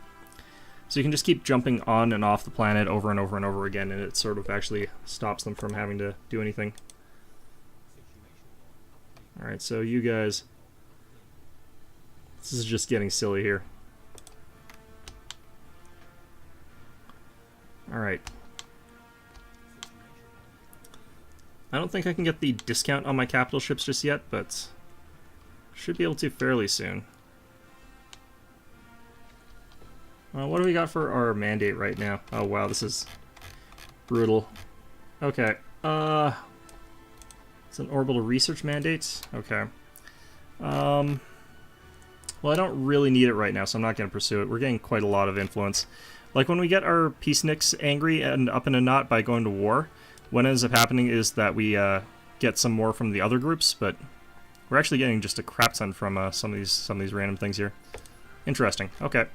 So you can just keep jumping on and off the planet over and over and over again, and it sort of actually stops them from having to do anything. Alright, so you guys... this is just getting silly here. Alright. I don't think I can get the discount on my capital ships just yet, but should be able to fairly soon. What do we got for our mandate right now? Oh wow, this is brutal. Okay, it's an orbital research mandate. Okay. Well, I don't really need it right now, so I'm not going to pursue it. We're getting quite a lot of influence. Like when we get our peaceniks angry and up in a knot by going to war, what ends up happening is that we get some more from the other groups, but we're actually getting just a crap ton from some of these random things here. Interesting. Okay.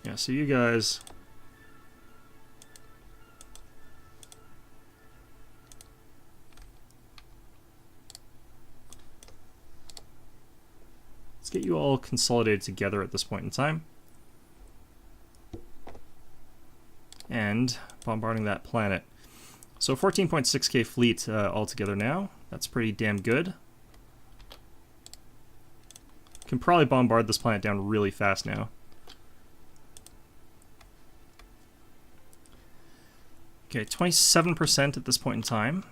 Yeah, so you guys... let's get you all consolidated together at this point in time. And bombarding that planet. So 14.6k fleet altogether now. That's pretty damn good. Can probably bombard this planet down really fast now. Okay, 27% at this point in time.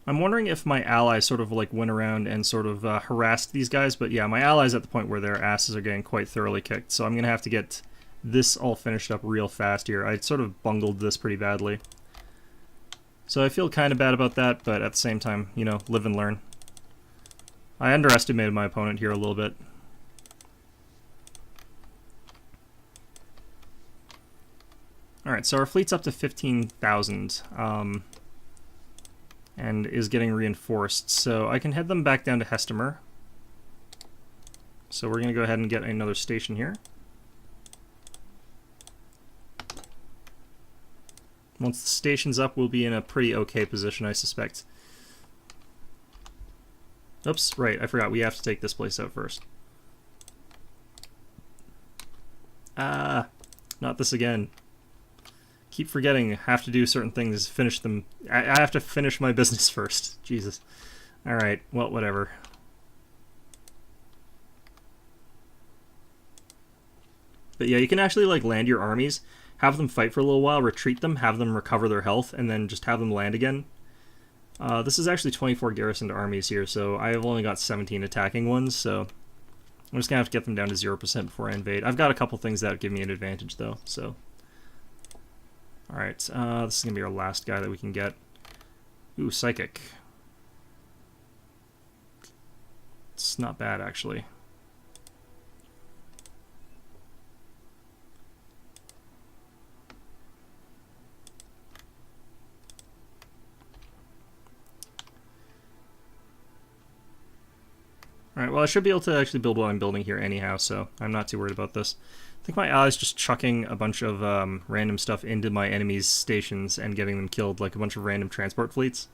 I'm wondering if my allies sort of like went around and sort of harassed these guys, but yeah, my allies at the point where their asses are getting quite thoroughly kicked, so I'm going to have to get this all finished up real fast here. I sort of bungled this pretty badly. So I feel kind of bad about that, but at the same time, you know, live and learn. I underestimated my opponent here a little bit. Alright, so our fleet's up to 15,000, and is getting reinforced, so I can head them back down to Hestimer. So we're going to go ahead and get another station here. Once the station's up, we'll be in a pretty okay position, I suspect. Oops, right, I forgot, we have to take this place out first. Ah, not this again. Keep forgetting, have to do certain things, finish them. I have to finish my business first. Jesus. Alright, well, whatever. But yeah, you can actually, like, land your armies, have them fight for a little while, retreat them, have them recover their health, and then just have them land again. This is actually 24 garrisoned armies here, so I have only got 17 attacking ones, so I'm just gonna have to get them down to 0% before I invade. I've got a couple things that give me an advantage, though, so... Alright, this is going to be our last guy that we can get. Ooh, Psychic. That's not bad, actually. Alright, well I should be able to actually build what I'm building here anyhow, so I'm not too worried about this. I think my ally's just chucking a bunch of random stuff into my enemies' stations and getting them killed, like a bunch of random transport fleets.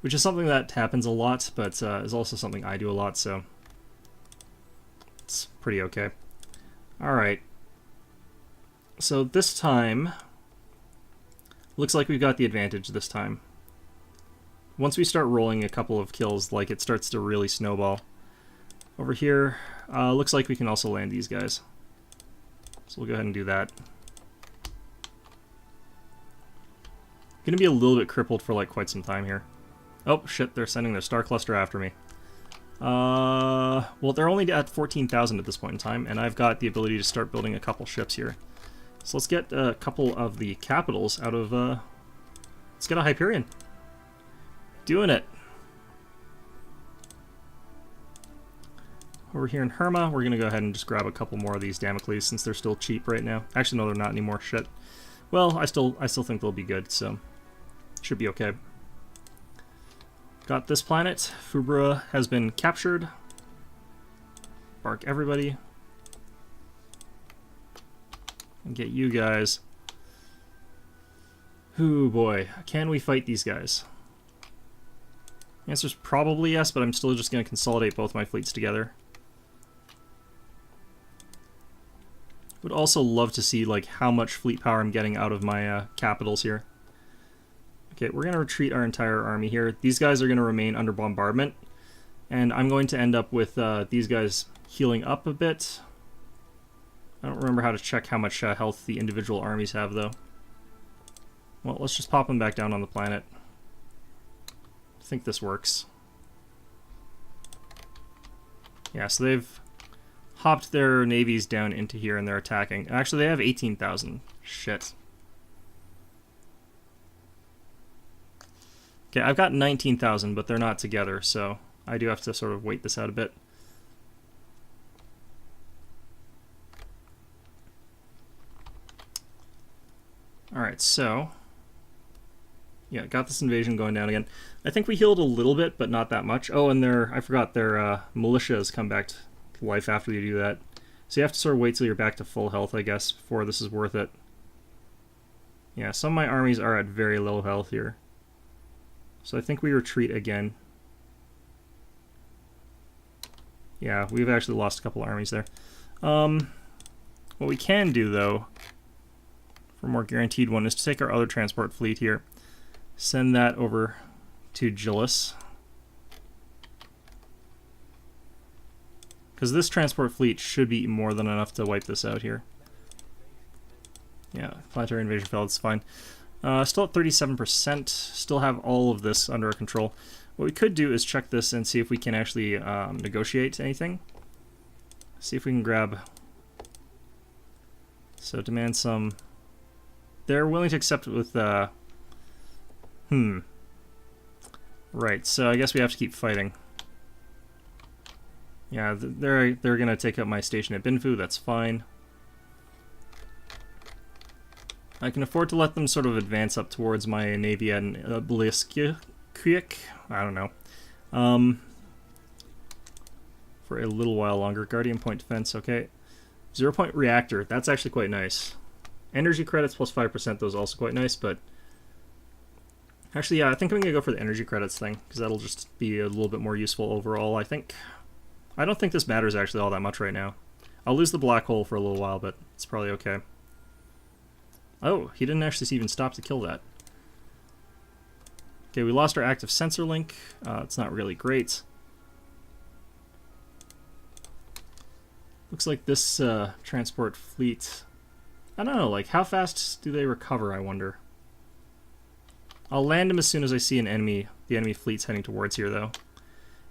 Which is something that happens a lot, but is also something I do a lot, so it's pretty okay. Alright. So this time, looks like we've got the advantage this time. Once we start rolling a couple of kills, like, it starts to really snowball. Over here, looks like we can also land these guys. So we'll go ahead and do that. Gonna be a little bit crippled for like quite some time here. Oh shit, they're sending their star cluster after me. Well, they're only at 14,000 at this point in time, and I've got the ability to start building a couple ships here. So let's get a couple of the capitals out of, let's get a Hyperion. Doing it. Over here in Herma, we're going to go ahead and just grab a couple more of these Damocles since they're still cheap right now. Actually, no, they're not anymore. Shit. Well, I still think they'll be good, so should be okay. Got this planet. Fubra has been captured. Bark everybody. And get you guys. Ooh boy, can we fight these guys? The answer's probably yes, but I'm still just going to consolidate both my fleets together. Would also love to see like how much fleet power I'm getting out of my capitals here. Okay, we're going to retreat our entire army here. These guys are going to remain under bombardment, and I'm going to end up with these guys healing up a bit. I don't remember how to check how much health the individual armies have, though. Well, let's just pop them back down on the planet. I think this works. Yeah, so they've hopped their navies down into here and they're attacking. Actually, they have 18,000. Shit. Okay, I've got 19,000, but they're not together, so I do have to sort of wait this out a bit. Alright, so yeah, got this invasion going down again. I think we healed a little bit, but not that much. Oh, and I forgot their militia has come back to life after you do that. So you have to sort of wait till you're back to full health, I guess, before this is worth it. Yeah, some of my armies are at very low health here. So I think we retreat again. Yeah, we've actually lost a couple armies there. What we can do, though, for a more guaranteed one, is to take our other transport fleet here. Send that over to Gillis. Because this transport fleet should be more than enough to wipe this out here. Yeah, planetary invasion failed, it's fine. Still at 37%, still have all of this under our control. What we could do is check this and see if we can actually negotiate anything. See if we can grab... So demand some... They're willing to accept it with... Right, so I guess we have to keep fighting. Yeah, they're going to take up my station at Binfu, that's fine. I can afford to let them sort of advance up towards my navy at Bliskuyk. I don't know. For a little while longer. Guardian point defense, okay. 0-point reactor, that's actually quite nice. Energy credits plus 5%, those are also quite nice, but... Actually, yeah, I think I'm going to go for the energy credits thing, because that'll just be a little bit more useful overall, I think. I don't think this matters actually all that much right now. I'll lose the black hole for a little while, but it's probably okay. Oh, he didn't actually even stop to kill that. Okay, we lost our active sensor link. It's not really great. Looks like this transport fleet... I don't know, like, how fast do they recover, I wonder? I'll land them as soon as I see the enemy fleet's heading towards here, though.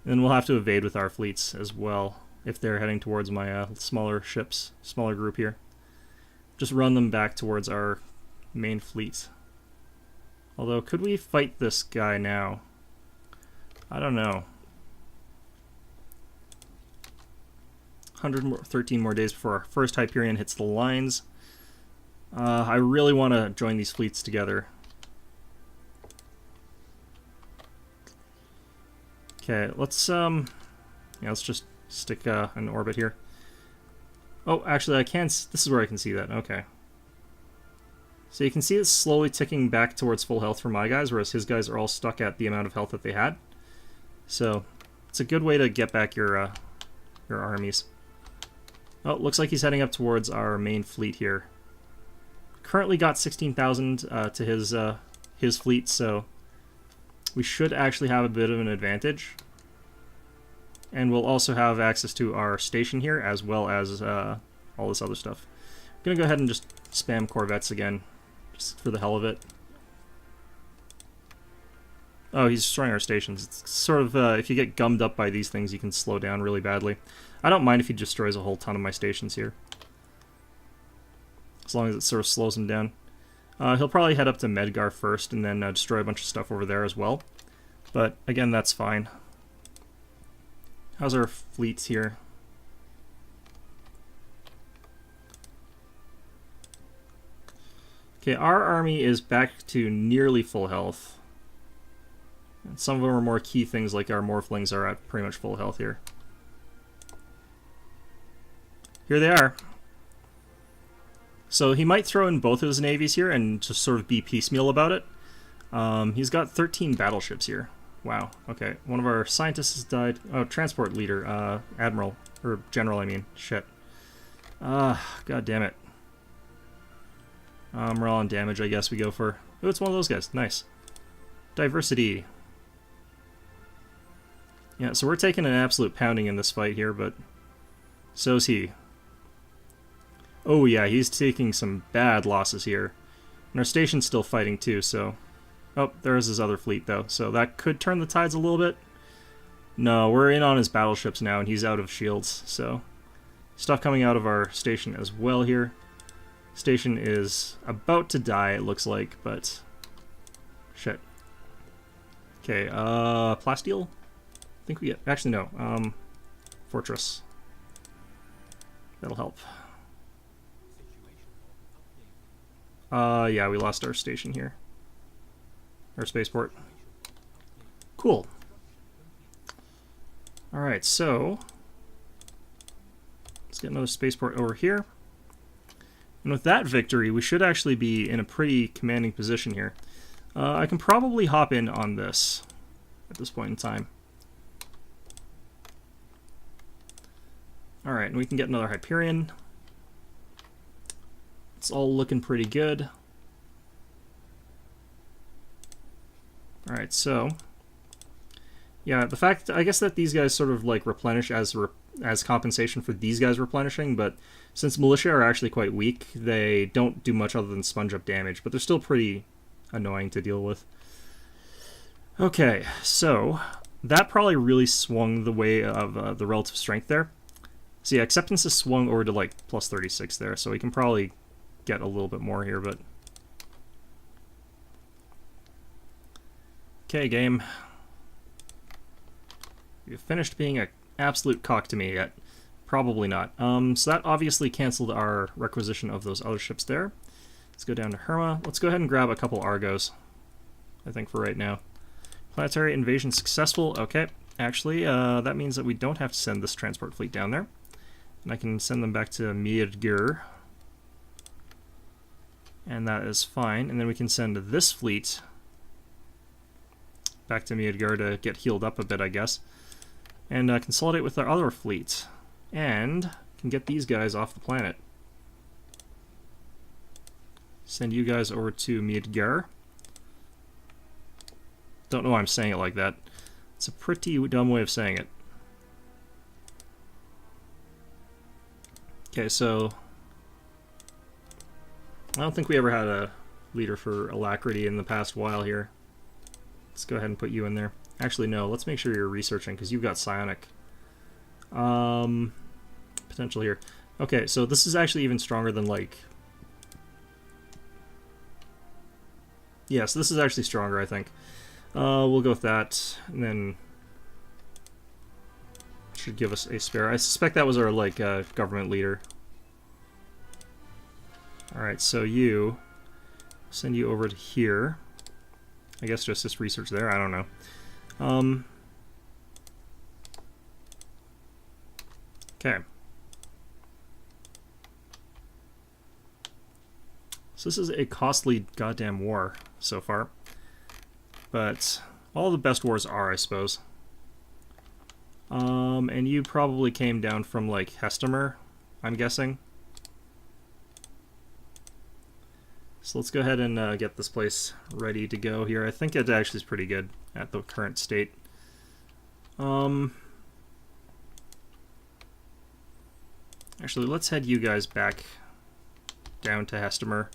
And then we'll have to evade with our fleets as well, if they're heading towards my smaller ships, smaller group here. Just run them back towards our main fleet. Although, could we fight this guy now? I don't know. 113 more days before our first Hyperion hits the lines. I really want to join these fleets together. Okay, let's let's just stick an orbit here. Oh, actually, I can. This is where I can see that. Okay. So you can see it's slowly ticking back towards full health for my guys, whereas his guys are all stuck at the amount of health that they had. So it's a good way to get back your armies. Oh, looks like he's heading up towards our main fleet here. Currently got 16,000 to his fleet, so we should actually have a bit of an advantage. And we'll also have access to our station here, as well as all this other stuff. I'm going to go ahead and just spam corvettes again, just for the hell of it. Oh, he's destroying our stations. It's sort of, if you get gummed up by these things, you can slow down really badly. I don't mind if he destroys a whole ton of my stations here, as long as it sort of slows him down. He'll probably head up to Medgar first, and then destroy a bunch of stuff over there as well. But, again, that's fine. How's our fleets here? Okay, our army is back to nearly full health. And some of our more key things, like our morphlings, are at pretty much full health here. Here they are. So he might throw in both of his navies here and just sort of be piecemeal about it. He's got 13 battleships here. Wow, okay. One of our scientists has died. Oh, transport leader, admiral, or general, I mean. Shit. God damn it. Morale and damage, I guess we go for. Oh, it's one of those guys. Nice. Diversity. Yeah, so we're taking an absolute pounding in this fight here, but so's he. Oh yeah, he's taking some bad losses here. And our station's still fighting too, so... Oh, there's his other fleet though, so that could turn the tides a little bit. No, we're in on his battleships now, and he's out of shields, so... Stuff coming out of our station as well here. Station is about to die, it looks like, but... Shit. Okay, Plasteel? I think we get... Actually, no. Fortress. That'll help. Yeah, we lost our station here. Our spaceport. Cool. Alright, so... Let's get another spaceport over here. And with that victory, we should actually be in a pretty commanding position here. I can probably hop in on this at this point in time. Alright, and we can get another Hyperion. It's all looking pretty good. Alright, so... Yeah, the fact, I guess that these guys sort of like replenish as compensation for these guys replenishing, but since militia are actually quite weak, they don't do much other than sponge up damage, but they're still pretty annoying to deal with. Okay, so that probably really swung the way of the relative strength there. So yeah, acceptance has swung over to like plus 36 there, so we can probably get a little bit more here, but... Okay, game. You finished being an absolute cock to me yet? Probably not. So that obviously canceled our requisition of those other ships there. Let's go down to Herma. Let's go ahead and grab a couple Argos, I think, for right now. Planetary invasion successful. Okay, actually, that means that we don't have to send this transport fleet down there. And I can send them back to Mirgir. And that is fine. And then we can send this fleet back to Mirgir to get healed up a bit, I guess. And consolidate with our other fleet. And can get these guys off the planet. Send you guys over to Midgar. Don't know why I'm saying it like that. It's a pretty dumb way of saying it. Okay, so... I don't think we ever had a leader for Alacrity in the past while here. Let's go ahead and put you in there. Actually, no, let's make sure you're researching, because you've got Psionic. Potential here. Okay, so this is actually even stronger than, like... Yeah, so this is actually stronger, I think. We'll go with that, and then... Should give us a spare. I suspect that was our, like, government leader. Alright, so you... Send you over to here. I guess just this research there, I don't know. Okay. So this is a costly goddamn war so far. But all the best wars are, I suppose. And you probably came down from, like, Hestemer, I'm guessing. So let's go ahead and get this place ready to go here. I think it actually is pretty good at the current state. Actually, let's head you guys back down to Hestemer.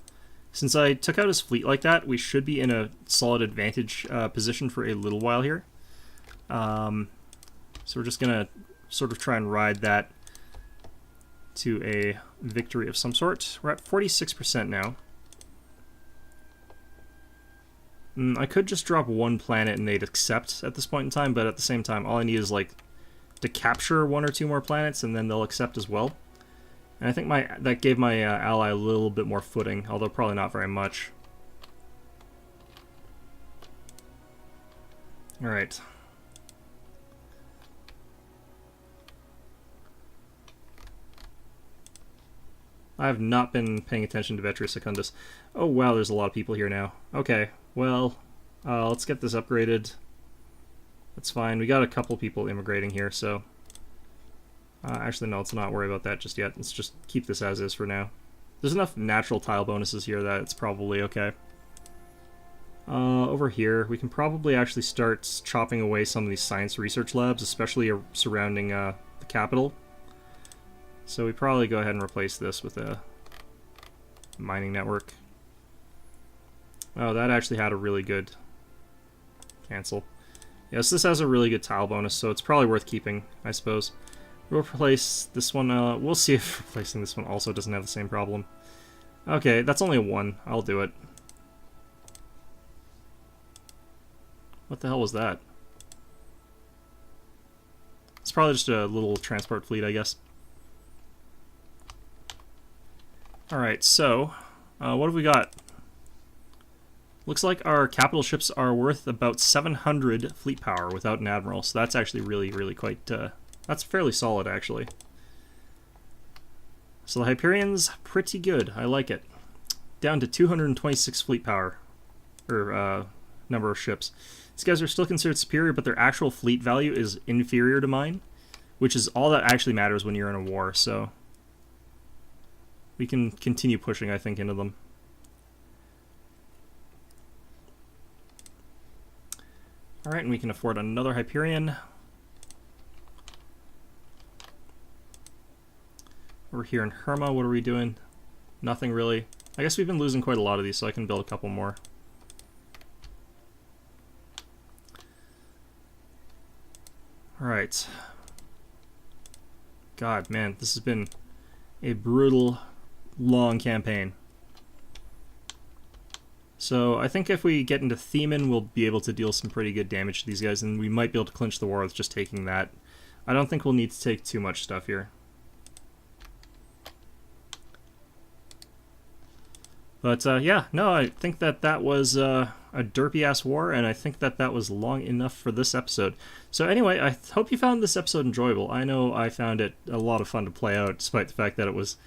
Since I took out his fleet like that, we should be in a solid advantage position for a little while here. So we're just going to sort of try and ride that to a victory of some sort. We're at 46% now. I could just drop one planet and they'd accept at this point in time, but at the same time, all I need is, like, to capture one or two more planets and then they'll accept as well. And I think that gave my ally a little bit more footing, although probably not very much. Alright. I have not been paying attention to Vetria Secundus. Oh wow, there's a lot of people here now. Okay, well, let's get this upgraded. That's fine. We got a couple people immigrating here, so... actually, no, let's not worry about that just yet. Let's just keep this as is for now. There's enough natural tile bonuses here that it's probably okay. Over here, we can probably actually start chopping away some of these science research labs, especially surrounding the capital. So we probably go ahead and replace this with a mining network. Oh, that actually had a really good... Cancel. Yes, this has a really good tile bonus, so it's probably worth keeping, I suppose. We'll replace this one. We'll see if replacing this one also doesn't have the same problem. Okay, that's only a 1. I'll do it. What the hell was that? It's probably just a little transport fleet, I guess. Alright, so, what have we got? Looks like our capital ships are worth about 700 fleet power without an admiral, so that's actually really, really quite, that's fairly solid, actually. So the Hyperion's pretty good, I like it. Down to 226 fleet power, or, number of ships. These guys are still considered superior, but their actual fleet value is inferior to mine, which is all that actually matters when you're in a war, so... We can continue pushing, I think, into them. Alright, and we can afford another Hyperion. Over here in Herma, what are we doing? Nothing really. I guess we've been losing quite a lot of these, so I can build a couple more. Alright. God, man, this has been a brutal... long campaign. So I think if we get into Themen, we'll be able to deal some pretty good damage to these guys, and we might be able to clinch the war with just taking that. I don't think we'll need to take too much stuff here. But yeah, no, I think that was a derpy-ass war, and I think that was long enough for this episode. So anyway, I hope you found this episode enjoyable. I know I found it a lot of fun to play out, despite the fact that it was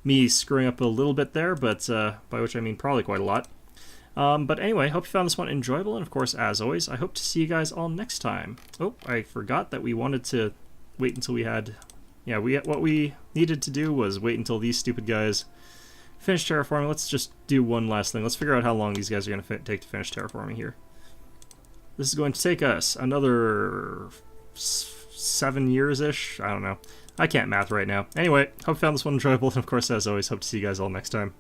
me screwing up a little bit there, but by which I mean probably quite a lot. But anyway, hope you found this one enjoyable, and of course, as always, I hope to see you guys all next time. Oh, I forgot that we wanted to wait until we had... Yeah, what we needed to do was wait until these stupid guys finish terraforming. Let's just do one last thing. Let's figure out how long these guys are going to take to finish terraforming here. This is going to take us another 7 years-ish. I don't know. I can't math right now. Anyway, hope you found this one enjoyable, and of course, as always, hope to see you guys all next time.